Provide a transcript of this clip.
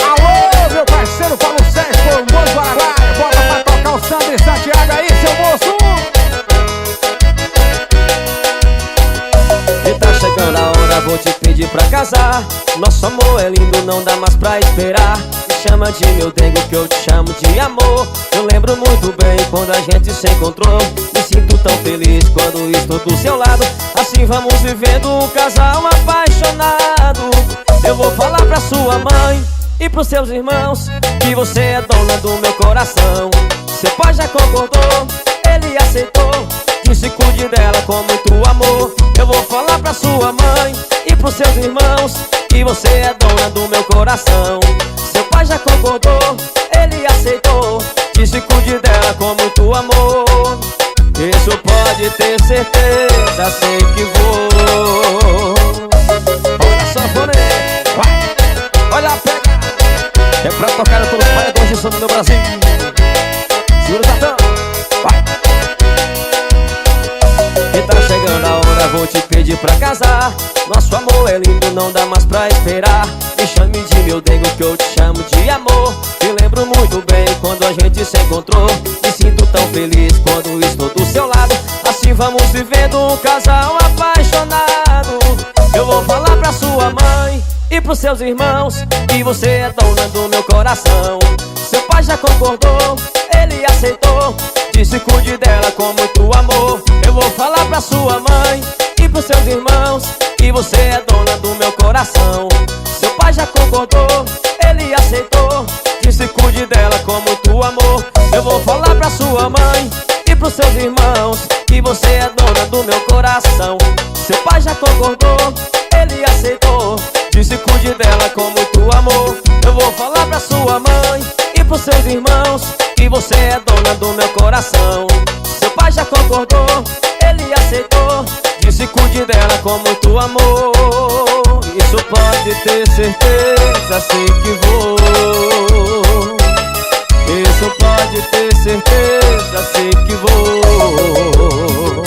Alô, meu parceiro Paulo Sérgio, Formoso Araguaia. Bota pra tocar o Sandro e Santiago aí, seu moço. E tá chegando a hora, vou te pedir pra casar. Nosso amor é lindo, não dá mais pra esperar. Me chama de meu dengo que eu te chamo de amor. Eu lembro muito bem quando a gente se encontrou. Me sinto tão feliz quando estou do seu lado. Assim vamos vivendo um casal apaixonado. Eu vou falar pra sua mãe e pros seus irmãos que você é dona do meu coração. Seu pai já concordou, ele aceitou. Que se cuide dela com muito amor. Eu vou falar pra sua mãe e pros seus irmãos que você é dona do meu coração. Seu pai já concordou, ele aceitou. Que se cuide dela com muito amor. Isso pode ter certeza, sei que vou. Olha só, Foné, vai. Olha a pega. É pra tocar todos os paredões de som do meu Brasil. Segura o cartão, vai. E tá chegando a hora, vou te pedir pra casar. Nosso amor é lindo, não dá mais pra esperar. Me chame de meu dengo que eu te chamo de amor. Me lembro muito bem quando a gente se encontrou. Me sinto tão feliz quando estou do seu lado. Assim vamos vivendo um casal apaixonado. Eu vou falar pra sua mãe e pros seus irmãos que você é dona do meu coração. Seu pai já concordou, ele aceitou. Que se cuide dela com muito amor. Eu vou falar pra sua mãe e pros seus irmãos que você é dona do meu coração. Seu pai já concordou, ele aceitou. Que se cuide dela com muito amor. Eu vou falar pra sua mãe e pros seus irmãos que você é dona do meu coração. Seu pai já concordou, ele aceitou. Que se cuide dela com muito amor. Eu vou falar pra sua mãe e pros seus irmãos que você é dona do meu coração. Seu pai já concordou, ele aceitou. Que se cuide dela com muito amor. Isso pode ter certeza, sei que vou. Isso pode ter certeza, sei que vou.